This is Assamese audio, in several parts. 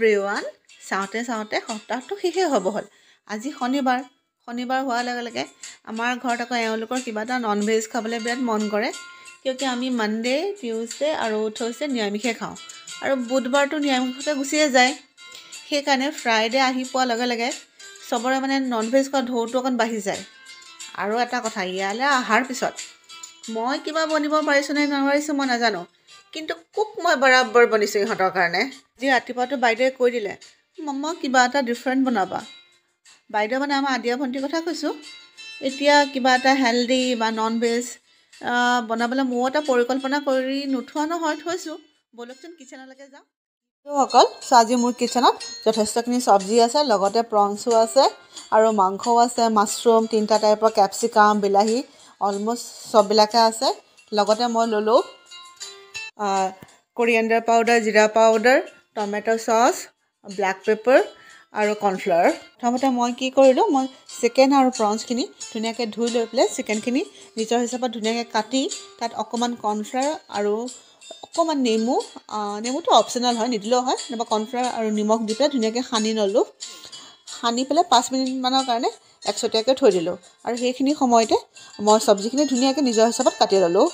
এভৰিৱান চাওঁতে সপ্তাহটো শেষেই হ'ব হ'ল আজি শনিবাৰ হোৱাৰ লগে লগে আমাৰ ঘৰত আকৌ এওঁলোকৰ কিবা এটা নন ভেজ খাবলৈ বিৰাট মন কৰে কিয়কি আমি মানডে টিউজডে আৰু থাৰ্চডে নিৰামিষে খাওঁ আৰু বুধবাৰটো নিৰামিষতে গুচিয়ে যায় সেইকাৰণে ফ্ৰাইডে আহি পোৱাৰ লগে লগে চবৰে মানে নন ভেজ খোৱা ঢৌটো অকণ বাঢ়ি যায় আৰু এটা কথা ইয়ালৈ অহাৰ পিছত মই কিবা বনিব পাৰিছোঁ নে নোৱাৰিছোঁ মই নাজানো কিন্তু কুক মই বৰাবৰ বনিছোঁ ইহঁতৰ কাৰণে যি ৰাতিপুৱাটো বাইদেৱে কৈ দিলে মাম্মা কিবা এটা ডিফাৰেণ্ট বনাবা বাইদেউ মানে আমাৰ আদিয়া ভণ্টিৰ কথা কৈছোঁ এতিয়া কিবা এটা হেল্ডি বা নন ভেজ বনাবলৈ ময়ো এটা পৰিকল্পনা কৰি নোথোৱা নহয় থৈছোঁ ব'লকচোন কিচেনলৈকে যাওঁ অকল আজি মোৰ কিচেনত যথেষ্টখিনি চব্জি আছে লগতে প্ৰনছো আছে আৰু মাংসও আছে মাছৰুম 3টা টাইপৰ কেপচিকাম বিলাহী অলমষ্ট চববিলাকে আছে লগতে মই ল'লোঁ কোৰিয়েণ্ডাৰ পাউডাৰ জিৰা powder tomato sauce black paper আৰু কৰ্ণফ্লাৱাৰ প্ৰথমতে মই কি কৰিলোঁ মই চিকেন আৰু প্ৰনছখিনি ধুনীয়াকৈ ধুই লৈ পেলাই চিকেনখিনি নিজৰ হিচাপত ধুনীয়াকৈ কাটি তাত অকণমান কৰ্ণফ্লাৱাৰ আৰু অকণমান নেমুটো অপশ্যনেল হয় নিদিলেও হয় নাইবা কৰ্ণফ্লাৱাৰ আৰু নিমখ দি পেলাই ধুনীয়াকৈ সানি ল'লোঁ সানি পেলাই 5 মিনিটমানৰ কাৰণে একচটীয়াকৈ থৈ দিলোঁ আৰু সেইখিনি সময়তে মই চব্জিখিনি ধুনীয়াকৈ নিজৰ হিচাপত কাটি ল'লোঁ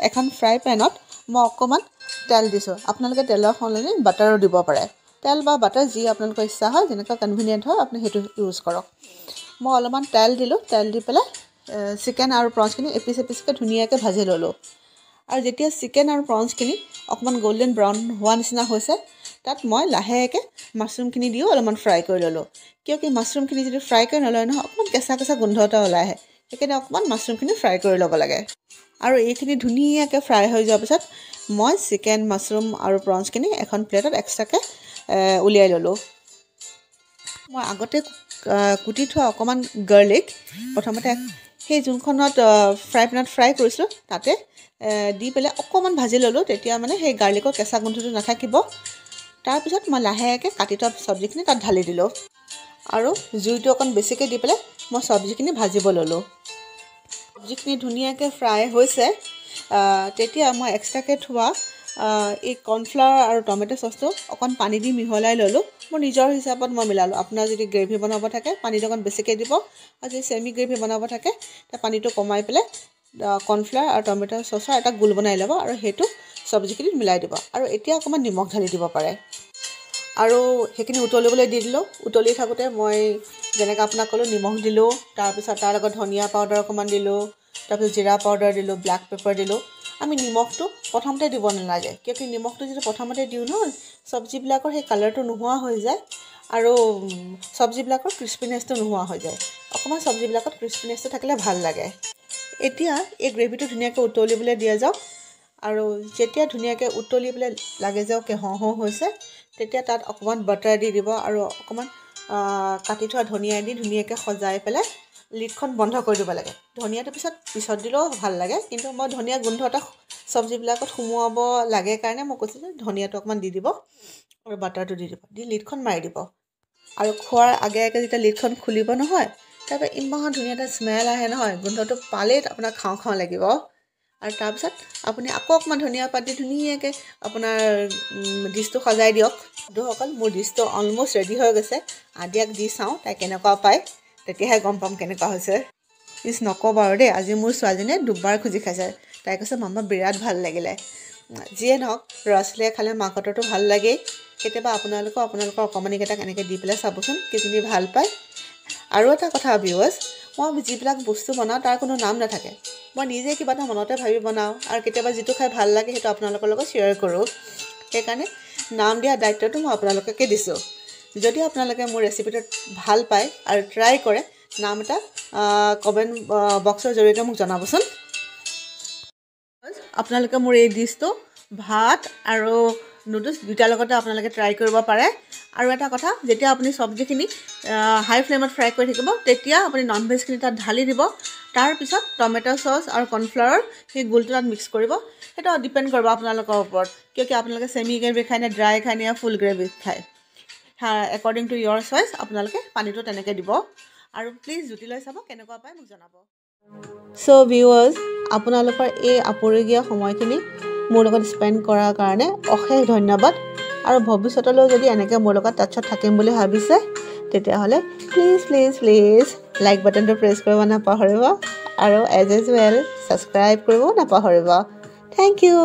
এখন ফ্ৰাই পেনত মই অকণমান তেল দিছোঁ আপোনালোকে তেলৰ সলনি বাটাৰো দিব পাৰে তেল বা বাটাৰ যি আপোনালোকৰ ইচ্ছা হয় যেনেকুৱা কনভিনিয়েণ্ট হয় আপুনি সেইটো ইউজ কৰক মই অলপমান তেল দিলোঁ তেল দি পেলাই চিকেন আৰু প্ৰনছখিনি এপিচকৈ ধুনীয়াকৈ ভাজি ল'লোঁ আৰু যেতিয়া চিকেন আৰু প্ৰনছখিনি অকণমান গল্ডেন ব্ৰাউন হোৱা নিচিনা হৈছে তাত মই লাহেকৈ মাছৰুমখিনি দিও অলপমান ফ্ৰাই কৰি ল'লোঁ কিয়কি মাছৰুমখিনি যদি ফ্ৰাই কৰি নলয় নহয় অকণমান কেঁচা গোন্ধ এটা ওলাই আহে সেইকাৰণে অকণমান মাছৰুমখিনি ফ্ৰাই কৰি ল'ব লাগে আৰু এইখিনি ধুনীয়াকৈ ফ্ৰাই হৈ যোৱাৰ পিছত মই চিকেন মাছৰুম আৰু প্ৰনছখিনি এখন প্লেটত এক্সট্ৰাকৈ উলিয়াই ল'লোঁ মই আগতে কুটি থোৱা অকণমান গাৰ্লিক প্ৰথমতে সেই যোনখনত ফ্ৰাই পেনত ফ্ৰাই কৰিছিলোঁ তাতে দি পেলাই অকণমান ভাজি ল'লোঁ তেতিয়া মানে সেই গাৰ্লিকৰ কেঁচা গোন্ধটো নাথাকিব তাৰপিছত মই লাহেকৈ কাটি থোৱা চব্জিখিনি তাত ঢালি দিলোঁ আৰু জুইটো অকণ বেছিকৈ দি পেলাই মই চব্জিখিনি ভাজিব ল'লোঁ চব্জিখিনি ধুনীয়াকৈ ফ্ৰাই হৈছে তেতিয়া মই এক্সট্ৰাকৈ থোৱা এই কৰ্ণফ্লাৱাৰ আৰু টমেটো চচটো অকণ পানী দি মিহলাই ল'লোঁ মোৰ নিজৰ হিচাপত মই মিলালোঁ আপোনাৰ যদি গ্ৰেভি বনাব থাকে পানীটো অকণ বেছিকৈ দিব আৰু যদি চেমি গ্ৰেভি বনাব থাকে তাৰ পানীটো কমাই পেলাই কৰ্ণফ্লাৱাৰ আৰু টমেটো চচৰ এটা গোল বনাই ল'ব আৰু সেইটো চব্জিখিনিত মিলাই দিব আৰু এতিয়া অকণমান নিমখ ঢালি দিব পাৰে আৰু সেইখিনি উতলিবলৈ দি দিলোঁ উতলি থাকোঁতে মই যেনেকৈ আপোনাক ক'লোঁ নিমখ দিলোঁ তাৰপিছত তাৰ লগত ধনিয়া পাউডাৰ অকণমান দিলোঁ তাৰপিছত জিৰা পাউডাৰ দিলোঁ ব্লেক পেপাৰ দিলোঁ আমি নিমখটো প্ৰথমতে দিব নালাগে কিয়কি নিমখটো যদি প্ৰথমতে দিওঁ নহয় চব্জিবিলাকৰ সেই কালাৰটো নোহোৱা হৈ যায় আৰু চব্জিবিলাকৰ ক্ৰিস্পিনেছটো নোহোৱা হৈ যায় অকণমান চব্জিবিলাকত ক্ৰিস্পিনেছটো থাকিলে ভাল লাগে এতিয়া এই গ্ৰেভিটো ধুনীয়াকৈ উতলিবলৈ দিয়া যাওক আৰু যেতিয়া ধুনীয়াকৈ উতলি পেলাই লাগে যাওক হওঁ হৈছে তেতিয়া তাত অকণমান বাটাৰ দি দিব আৰু অকণমান কাটি থোৱা ধনিয়া দি ধুনীয়াকৈ সজাই পেলাই লিডখন বন্ধ কৰি দিব লাগে ধনিয়াটো পিছত দিলেও ভাল লাগে কিন্তু মই ধনিয়া গোন্ধ এটা চব্জিবিলাকত সুমুৱাব লাগে কাৰণে মই কৈছোঁ যে ধনিয়াটো অকণমান দি দিব আৰু বাটাৰটো দি দিব দি লিডখন মাৰি দিব আৰু খোৱাৰ আগে যেতিয়া লিডখন খুলিব নহয় তাৰপৰা ইমান ধুনীয়া এটা স্মেল আহে নহয় গোন্ধটো পালেই আপোনাৰ খাওঁ লাগিব আৰু তাৰপিছত আপুনি আকৌ অকণমান ধনিয়া পাত দি ধুনীয়াকৈ আপোনাৰ ডিছটো সজাই দিয়ক বন্ধুসকল মোৰ ডিছটো অলমষ্ট ৰেডি হৈ গৈছে আদিয়াক দি চাওঁ তাই কেনেকুৱা পায় তেতিয়াহে গম পাম কেনেকুৱা হৈছে প্লিজ নক'ব আৰু দেই আজি মোৰ ছোৱালীজনীয়ে দুবাৰ খুজি খাইছে তাই কৈছে মাম্মা বিৰাট ভাল লাগিলে যিয়ে নহওক ল'ৰা ছোৱালীয়ে খালে মাক হঁতৰতো ভাল লাগেই কেতিয়াবা আপোনালোকৰ অকণমানিকেইটাক এনেকৈ দি পেলাই চাবচোন কিজনী ভাল পায় আৰু এটা কথা ভিউৱাৰ্ছ মই যিবিলাক বস্তু বনাওঁ তাৰ কোনো নাম নাথাকে মই নিজে কিবা এটা মনতে ভাবি বনাওঁ আৰু কেতিয়াবা যিটো খাই ভাল লাগে সেইটো আপোনালোকৰ লগত শ্বেয়াৰ কৰোঁ সেইকাৰণে নাম দিয়া দায়িত্বটো মই আপোনালোককে দিছোঁ যদি আপোনালোকে মোৰ ৰেচিপিটো ভাল পায় আৰু ট্ৰাই কৰে নাম এটা কমেণ্ট বক্সৰ জৰিয়তে মোক জনাবচোন আপোনালোকে মোৰ এই ডিছটো ভাত আৰু নুডলছ দুটাৰ লগতে আপোনালোকে ট্ৰাই কৰিব পাৰে আৰু এটা কথা যেতিয়া আপুনি চব্জিখিনি হাই ফ্লেমত ফ্ৰাই কৰি থাকিব তেতিয়া আপুনি নন ভেজখিনি তাত ঢালি দিব তাৰপিছত টমেটো চচ আৰু কৰ্ণফ্লাৱাৰ সেই গোলটো তাত মিক্স কৰিব সেইটো ডিপেণ্ড কৰিব আপোনালোকৰ ওপৰত কিয়কি আপোনালোকে চেমি গ্ৰেভি খায় নে ড্ৰাই খায় নে ফুল গ্ৰেভি খায় একৰ্ডিং টু ইয়ৰ চইচ আপোনালোকে পানীটো তেনেকৈ দিব আৰু প্লিজ জুতি লৈ চাব কেনেকুৱা পায় মোক জনাব চ' ভিউৱাৰ্ছ আপোনালোকৰ এই আপুৰুগীয়া সময়খিনি মোৰ লগত স্পেণ্ড কৰাৰ কাৰণে অশেষ ধন্যবাদ আৰু ভৱিষ্যতলৈ যদি এনেকৈ মোৰ লগত টাচত থাকিম বুলি ভাবিছে তেতিয়াহ'লে প্লিজ লাইক বাটনটো প্ৰেছ কৰিব নাপাহৰিব আৰু এজ ইউজুৱেল ছাবস্ক্ৰাইব কৰিব নাপাহৰিব। Thank U.